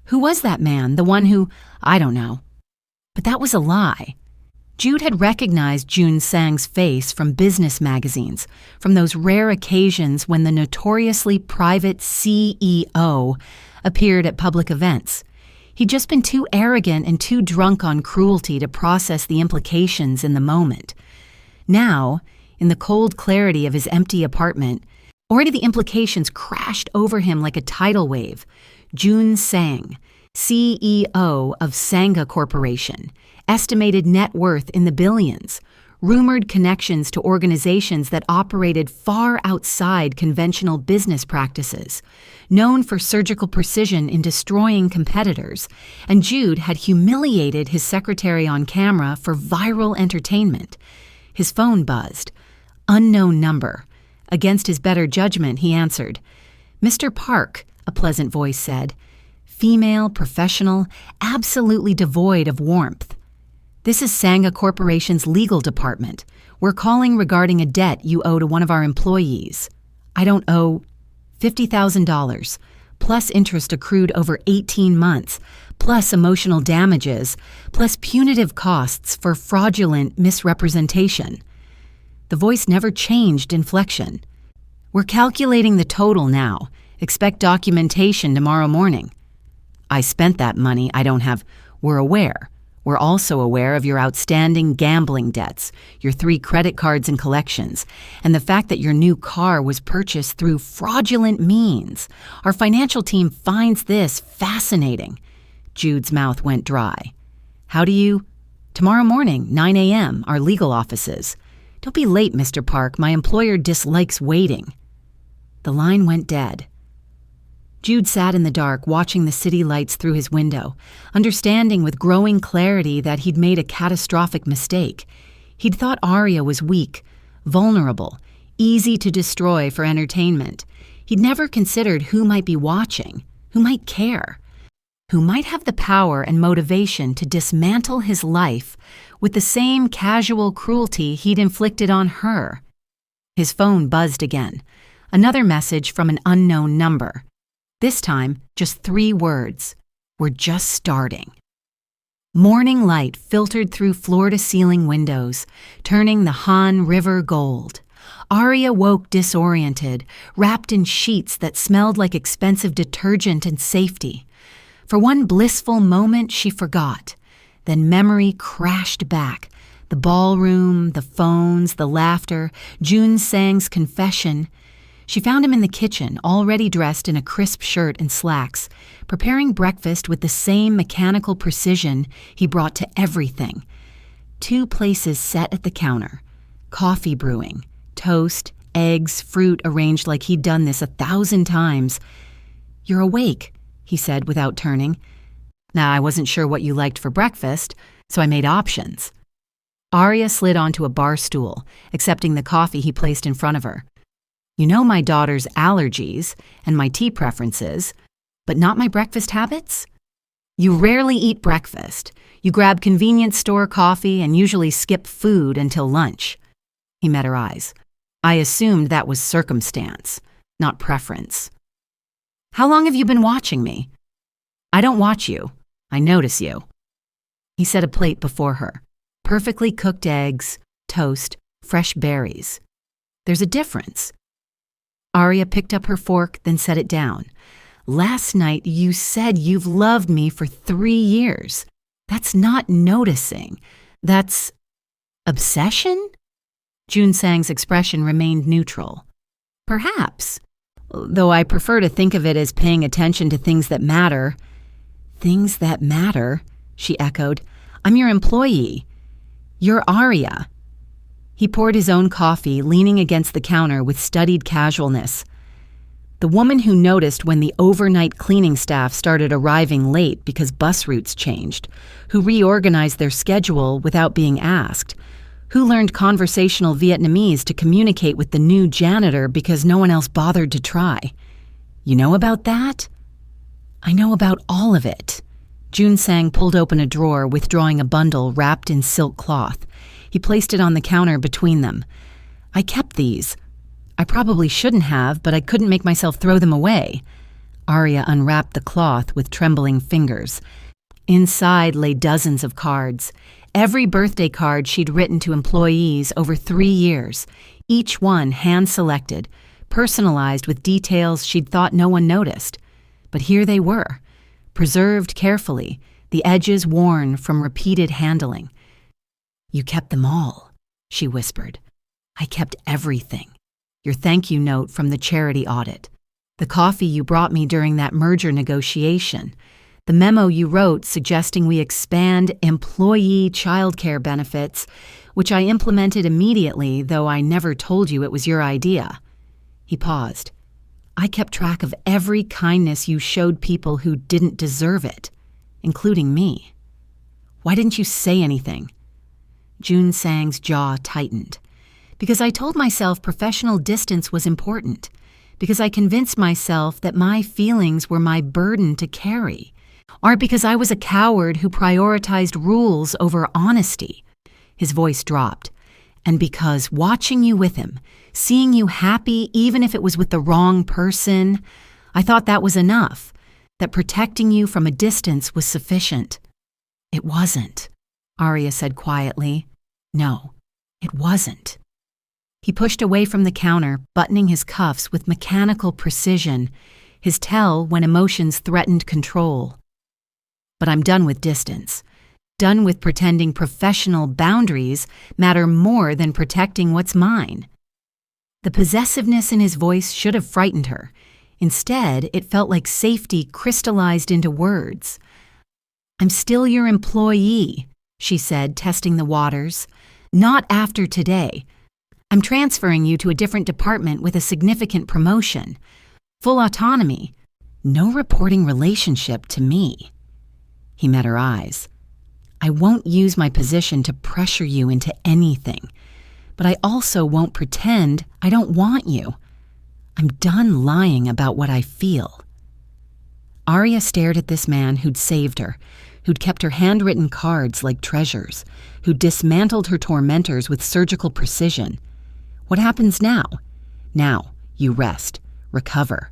Who was that man? The one who... I don't know. But that was a lie. Jude had recognized Jun Sang's face from business magazines, from those rare occasions when the notoriously private CEO appeared at public events. He'd just been too arrogant and too drunk on cruelty to process the implications in the moment. Now, in the cold clarity of his empty apartment, already the implications crashed over him like a tidal wave. Jun Sang, CEO of Sangha Corporation, estimated net worth in the billions, rumored connections to organizations that operated far outside conventional business practices, known for surgical precision in destroying competitors, and Jude had humiliated his secretary on camera for viral entertainment. His phone buzzed. Unknown number. Against his better judgment, he answered. "Mr. Park," a pleasant voice said. Female, professional, absolutely devoid of warmth. "This is Sangha Corporation's legal department. We're calling regarding a debt you owe to one of our employees. I don't owe $50,000, plus interest accrued over 18 months, plus emotional damages, plus punitive costs for fraudulent misrepresentation." The voice never changed inflection. "We're calculating the total now. Expect documentation tomorrow morning." "I spent that money. I don't have—" "We're aware. We're also aware of your outstanding gambling debts, your 3 credit cards and collections, and the fact that your new car was purchased through fraudulent means. Our financial team finds this fascinating." Jude's mouth went dry. "How do you—" "Tomorrow morning, 9 a.m., our legal offices. Don't be late, Mr. Park. My employer dislikes waiting." The line went dead. Jude sat in the dark, watching the city lights through his window, understanding with growing clarity that he'd made a catastrophic mistake. He'd thought Aria was weak, vulnerable, easy to destroy for entertainment. He'd never considered who might be watching, who might care, who might have the power and motivation to dismantle his life with the same casual cruelty he'd inflicted on her. His phone buzzed again. Another message from an unknown number. This time, just 3 words. "We're just starting." Morning light filtered through floor-to-ceiling windows, turning the Han River gold. Aria woke disoriented, wrapped in sheets that smelled like expensive detergent and safety. For one blissful moment, she forgot. Then memory crashed back. The ballroom, the phones, the laughter, Jun Sang's confession. She found him in the kitchen, already dressed in a crisp shirt and slacks, preparing breakfast with the same mechanical precision he brought to everything. 2 places set at the counter. Coffee brewing, toast, eggs, fruit arranged like he'd done this 1,000 times. "You're awake," he said without turning. "Now, I wasn't sure what you liked for breakfast, so I made options." Aria slid onto a bar stool, accepting the coffee he placed in front of her. "You know my daughter's allergies and my tea preferences, but not my breakfast habits? You rarely eat breakfast. You grab convenience store coffee and usually skip food until lunch." He met her eyes. "I assumed that was circumstance, not preference." "How long have you been watching me?" "I don't watch you. I notice you." He set a plate before her. Perfectly cooked eggs, toast, fresh berries. "There's a difference." Aria picked up her fork, then set it down. "Last night you said you've loved me for 3 years. That's not noticing. That's obsession?" Jun Sang's expression remained neutral. "Perhaps, though I prefer to think of it as paying attention to things that matter." "Things that matter," she echoed. "I'm your employee. You're Aria." He poured his own coffee, leaning against the counter with studied casualness. "The woman who noticed when the overnight cleaning staff started arriving late because bus routes changed, who reorganized their schedule without being asked, who learned conversational Vietnamese to communicate with the new janitor because no one else bothered to try. You know about that?" "I know about all of it." Jun Sang pulled open a drawer, withdrawing a bundle wrapped in silk cloth. He placed it on the counter between them. "I kept these. I probably shouldn't have, but I couldn't make myself throw them away." Aria unwrapped the cloth with trembling fingers. Inside lay dozens of cards. Every birthday card she'd written to employees over 3 years, each one hand-selected, personalized with details she'd thought no one noticed. But here they were, preserved carefully, the edges worn from repeated handling. "You kept them all," she whispered. "I kept everything. Your thank you note from the charity audit, the coffee you brought me during that merger negotiation, the memo you wrote suggesting we expand employee childcare benefits, which I implemented immediately, though I never told you it was your idea." He paused. "I kept track of every kindness you showed people who didn't deserve it, including me. Why didn't you say anything?" Jun Sang's jaw tightened. "Because I told myself professional distance was important. Because I convinced myself that my feelings were my burden to carry. Or because I was a coward who prioritized rules over honesty." His voice dropped. "And because watching you with him, seeing you happy even if it was with the wrong person, I thought that was enough, that protecting you from a distance was sufficient." "It wasn't," Aria said quietly. "No, it wasn't." He pushed away from the counter, buttoning his cuffs with mechanical precision, his tell when emotions threatened control. "But I'm done with distance. Done with pretending professional boundaries matter more than protecting what's mine." The possessiveness in his voice should have frightened her. Instead, it felt like safety crystallized into words. "I'm still your employee," she said, testing the waters. "Not after today. I'm transferring you to a different department with a significant promotion. Full autonomy. No reporting relationship to me." He met her eyes. "I won't use my position to pressure you into anything, but I also won't pretend I don't want you. I'm done lying about what I feel." Aria stared at this man who'd saved her, who'd kept her handwritten cards like treasures, who'd dismantled her tormentors with surgical precision. What happens now? Now, you rest, recover.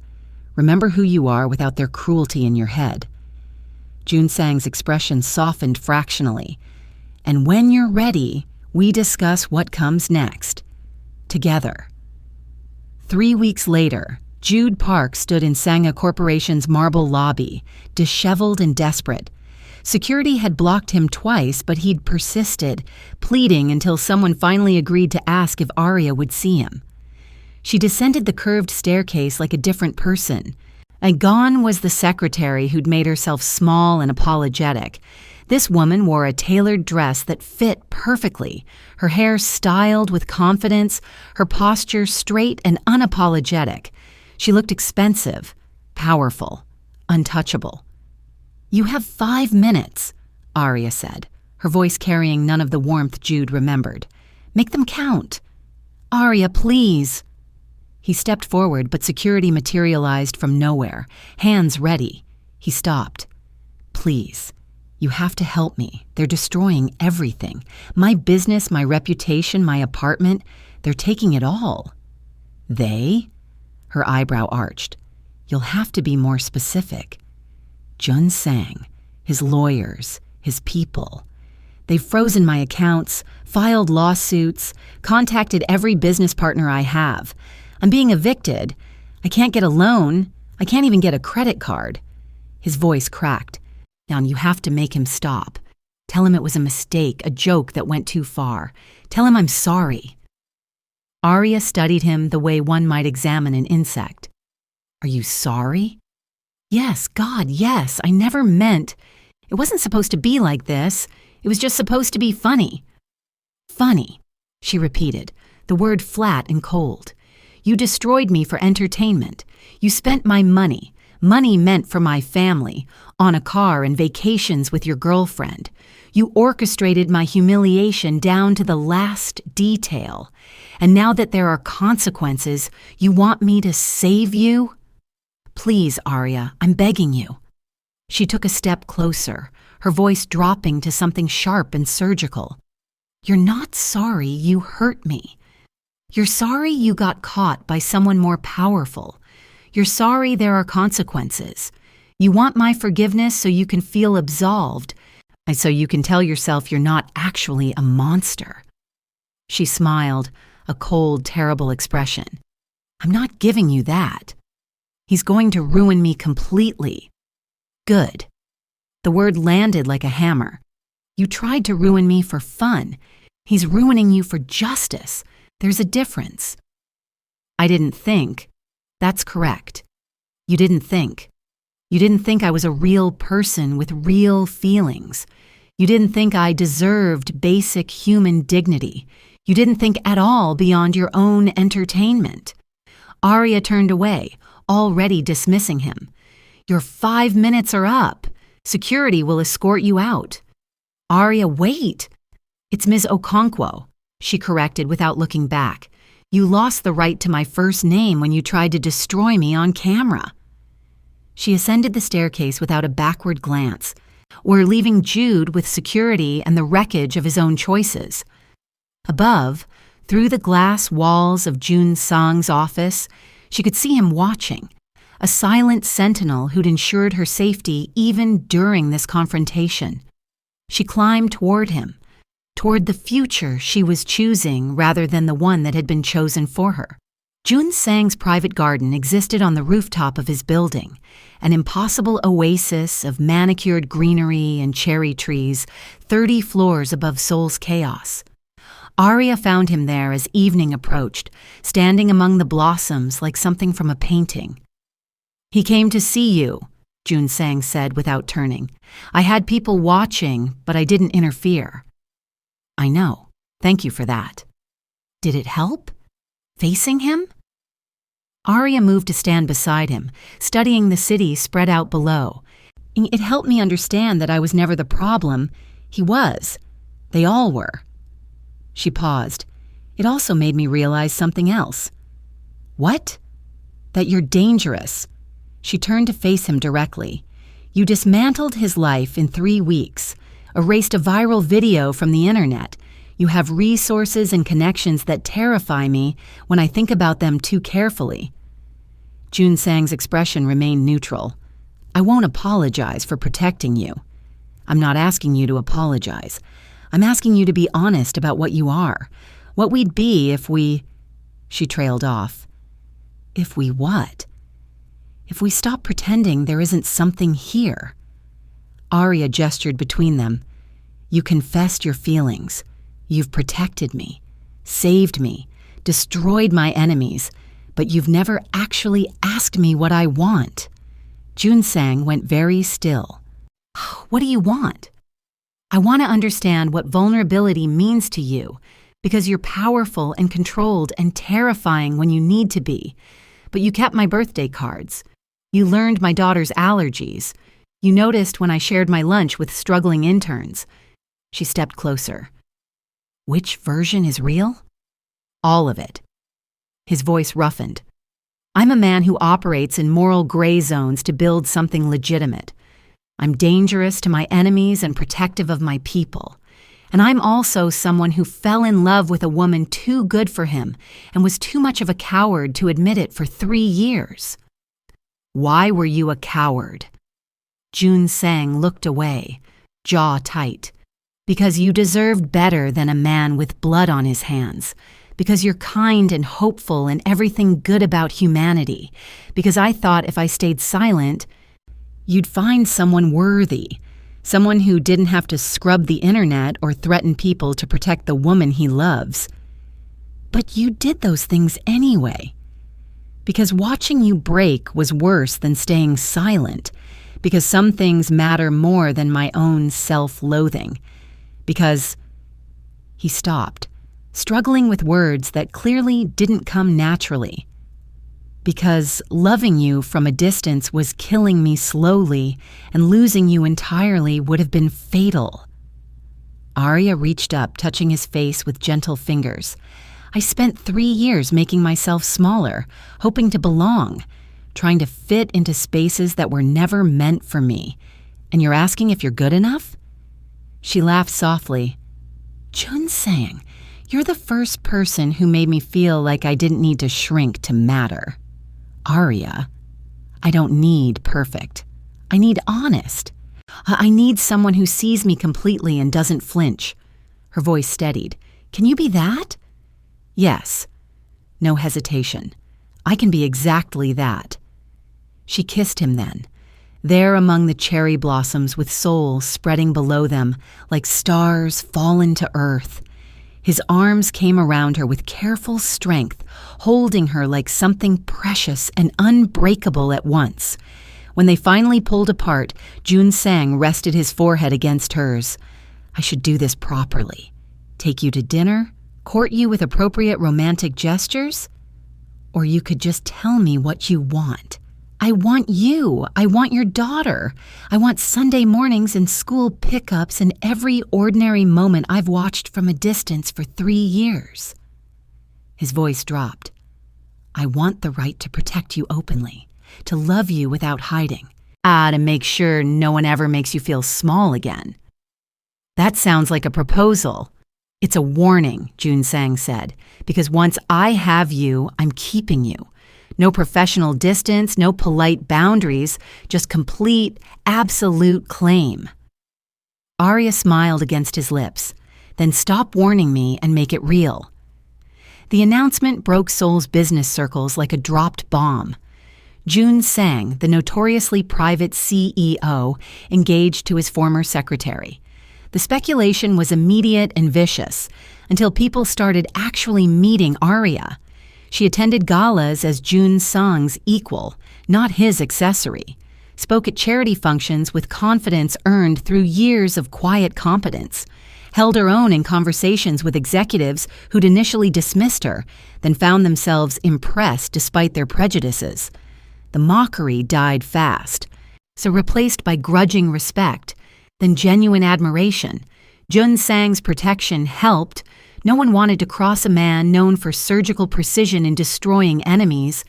Remember who you are without their cruelty in your head. Jun Sang's expression softened fractionally. "And when you're ready, we discuss what comes next. Together." 3 weeks later, Jude Park stood in Sanga Corporation's marble lobby, disheveled and desperate. Security had blocked him twice, but he'd persisted, pleading until someone finally agreed to ask if Aria would see him. She descended the curved staircase like a different person. And gone was the secretary who'd made herself small and apologetic. This woman wore a tailored dress that fit perfectly, her hair styled with confidence, her posture straight and unapologetic. She looked expensive, powerful, untouchable. "You have 5 minutes," Aria said, her voice carrying none of the warmth Jude remembered. "Make them count." "Aria, please." He stepped forward, but security materialized from nowhere, hands ready. He stopped. "Please, you have to help me. They're destroying everything. My business, my reputation, my apartment. They're taking it all." "They?" Her eyebrow arched. "You'll have to be more specific." "Jun Sang, his lawyers, his people. They've frozen my accounts, filed lawsuits, contacted every business partner I have. I'm being evicted. I can't get a loan. I can't even get a credit card." His voice cracked. "Now you have to make him stop. Tell him it was a mistake, a joke that went too far. Tell him I'm sorry." Aria studied him the way one might examine an insect. "Are you sorry?" "Yes, God, yes. I never meant. It wasn't supposed to be like this. It was just supposed to be funny." "Funny," she repeated, the word flat and cold. "You destroyed me for entertainment. You spent my money meant for my family, on a car and vacations with your girlfriend. You orchestrated my humiliation down to the last detail. And now that there are consequences, you want me to save you? Please, Aria, I'm begging you." She took a step closer, her voice dropping to something sharp and surgical. "You're not sorry you hurt me. You're sorry you got caught by someone more powerful. You're sorry there are consequences. You want my forgiveness so you can feel absolved, and so you can tell yourself you're not actually a monster." She smiled, a cold, terrible expression. "I'm not giving you that. He's going to ruin me completely." Good. The word landed like a hammer. You tried to ruin me for fun. He's ruining you for justice. There's a difference. I didn't think. That's correct. You didn't think. You didn't think I was a real person with real feelings. You didn't think I deserved basic human dignity. You didn't think at all beyond your own entertainment. Aria turned away, already dismissing him. Your 5 minutes are up. Security will escort you out. Aria, wait. It's Ms. Okonkwo, she corrected without looking back. You lost the right to my first name when you tried to destroy me on camera. She ascended the staircase without a backward glance, or leaving Jude with security and the wreckage of his own choices. Above, through the glass walls of Jun Sang's office, she could see him watching, a silent sentinel who'd ensured her safety even during this confrontation. She climbed toward him, toward the future she was choosing rather than the one that had been chosen for her. Jun Sang's private garden existed on the rooftop of his building, an impossible oasis of manicured greenery and cherry trees 30 floors above Seoul's chaos. Aria found him there as evening approached, standing among the blossoms like something from a painting. He came to see you, Jun Sang said without turning. I had people watching, but I didn't interfere. I know. Thank you for that. Did it help? Facing him? Aria moved to stand beside him, studying the city spread out below. It helped me understand that I was never the problem. He was. They all were. She paused. It also made me realize something else. What? That you're dangerous. She turned to face him directly. You dismantled his life in 3 weeks, erased a viral video from the internet. You have resources and connections that terrify me when I think about them too carefully. Jun Sang's expression remained neutral. I won't apologize for protecting you. I'm not asking you to apologize. I'm asking you to be honest about what you are, what we'd be if we... She trailed off. If we what? If we stop pretending there isn't something here. Aria gestured between them. You confessed your feelings. You've protected me, saved me, destroyed my enemies, but you've never actually asked me what I want. Jun Sang went very still. What do you want? I want to understand what vulnerability means to you, because you're powerful and controlled and terrifying when you need to be. But you kept my birthday cards. You learned my daughter's allergies. You noticed when I shared my lunch with struggling interns. She stepped closer. Which version is real? All of it. His voice roughened. I'm a man who operates in moral gray zones to build something legitimate. I'm dangerous to my enemies and protective of my people. And I'm also someone who fell in love with a woman too good for him and was too much of a coward to admit it for 3 years. Why were you a coward? Jun Sang looked away, jaw tight. Because you deserved better than a man with blood on his hands. Because you're kind and hopeful and everything good about humanity. Because I thought if I stayed silent, you'd find someone worthy. Someone who didn't have to scrub the internet or threaten people to protect the woman he loves. But you did those things anyway. Because watching you break was worse than staying silent. Because some things matter more than my own self-loathing. Because... He stopped, struggling with words that clearly didn't come naturally. Because loving you from a distance was killing me slowly, and losing you entirely would have been fatal. Aria reached up, touching his face with gentle fingers. I spent 3 years making myself smaller, hoping to belong, trying to fit into spaces that were never meant for me. And you're asking if you're good enough? She laughed softly. Jun Sang, you're the first person who made me feel like I didn't need to shrink to matter. Aria, I don't need perfect. I need honest. I need someone who sees me completely and doesn't flinch. Her voice steadied. Can you be that? Yes. No hesitation. I can be exactly that. She kissed him then, There among the cherry blossoms with Seoul spreading below them like stars fallen to earth, his arms came around her with careful strength, holding her like something precious and unbreakable at once. When they finally pulled apart, Jun Sang rested his forehead against hers. I should do this properly. Take you to dinner? Court you with appropriate romantic gestures? Or you could just tell me what you want. I want you. I want your daughter. I want Sunday mornings and school pickups and every ordinary moment I've watched from a distance for 3 years. His voice dropped. I want the right to protect you openly, to love you without hiding. To make sure no one ever makes you feel small again. That sounds like a proposal. It's a warning, Jun Sang said, because once I have you, I'm keeping you. No professional distance, no polite boundaries, just complete, absolute claim. Aria smiled against his lips. Then stop warning me and make it real. The announcement broke Seoul's business circles like a dropped bomb. Jun Sang, the notoriously private CEO, engaged to his former secretary. The speculation was immediate and vicious, until people started actually meeting Aria. She attended galas as Jun Sang's equal, not his accessory, spoke at charity functions with confidence earned through years of quiet competence, held her own in conversations with executives who'd initially dismissed her, then found themselves impressed despite their prejudices. The mockery died fast, so replaced by grudging respect, then genuine admiration. Jun Sang's protection helped. No one wanted to cross a man known for surgical precision in destroying enemies,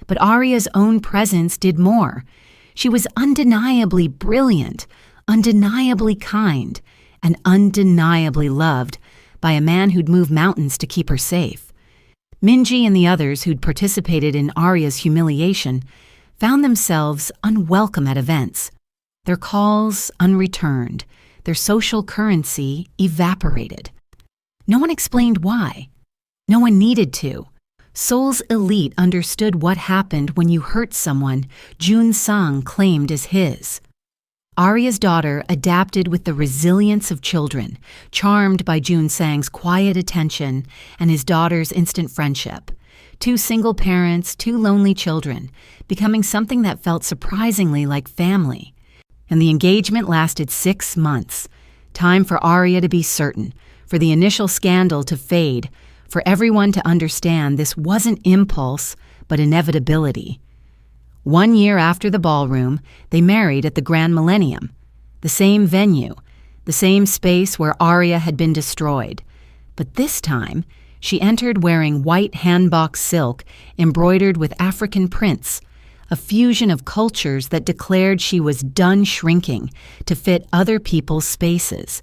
but Aria's own presence did more. She was undeniably brilliant, undeniably kind, and undeniably loved by a man who'd move mountains to keep her safe. Minji and the others who'd participated in Aria's humiliation found themselves unwelcome at events. Their calls unreturned, their social currency evaporated. No one explained why. No one needed to. Seoul's elite understood what happened when you hurt someone Jun Sang claimed as his. Aria's daughter adapted with the resilience of children, charmed by Jun Sang's quiet attention and his daughter's instant friendship. 2 single parents, 2 lonely children, becoming something that felt surprisingly like family. And the engagement lasted 6 months. Time for Aria to be certain, for the initial scandal to fade, for everyone to understand this wasn't impulse, but inevitability. 1 year after the ballroom, they married at the Grand Millennium, the same venue, the same space where Aria had been destroyed. But this time, she entered wearing white hanbok silk embroidered with African prints, a fusion of cultures that declared she was done shrinking to fit other people's spaces.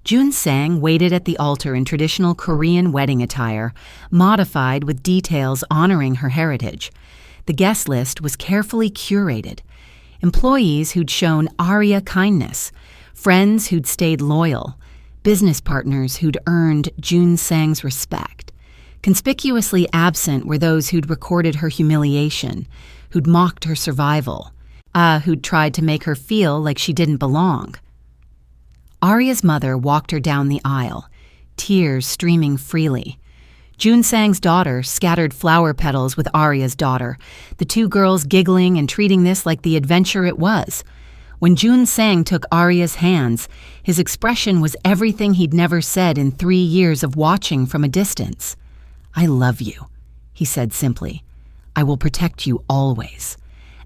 Jun Sang waited at the altar in traditional Korean wedding attire, modified with details honoring her heritage. The guest list was carefully curated. Employees who'd shown Aria kindness, friends who'd stayed loyal, business partners who'd earned Jun Sang's respect. Conspicuously absent were those who'd recorded her humiliation, who'd mocked her survival, who'd tried to make her feel like she didn't belong. Aria's mother walked her down the aisle, tears streaming freely. Jun Sang's daughter scattered flower petals with Aria's daughter, the 2 girls giggling and treating this like the adventure it was. When Jun Sang took Aria's hands, his expression was everything he'd never said in 3 years of watching from a distance. I love you, he said simply. I will protect you always,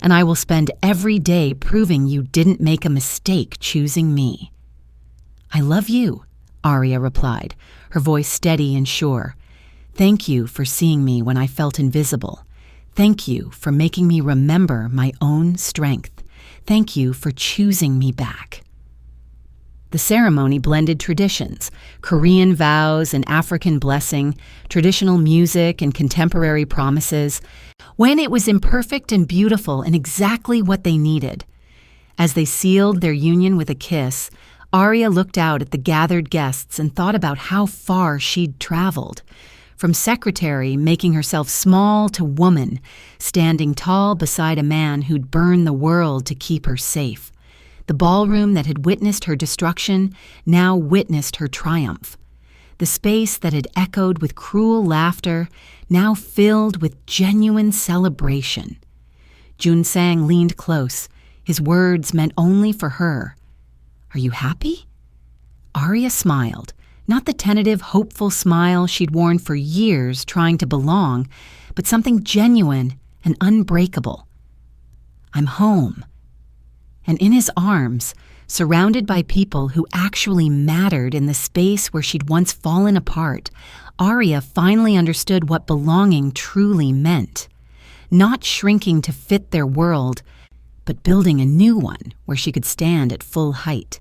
and I will spend every day proving you didn't make a mistake choosing me. I love you, Aria replied, her voice steady and sure. Thank you for seeing me when I felt invisible. Thank you for making me remember my own strength. Thank you for choosing me back. The ceremony blended traditions, Korean vows and African blessing, traditional music and contemporary promises, when it was imperfect and beautiful and exactly what they needed. As they sealed their union with a kiss, Aria looked out at the gathered guests and thought about how far she'd traveled. from secretary making herself small to woman, standing tall beside a man who'd burn the world to keep her safe. The ballroom that had witnessed her destruction now witnessed her triumph. The space that had echoed with cruel laughter now filled with genuine celebration. Jun Sang leaned close. His words meant only for her. "Are you happy?" Aria smiled, not the tentative, hopeful smile she'd worn for years trying to belong, but something genuine and unbreakable. "I'm home." And in his arms, surrounded by people who actually mattered in the space where she'd once fallen apart, Aria finally understood what belonging truly meant. Not shrinking to fit their world, but building a new one where she could stand at full height.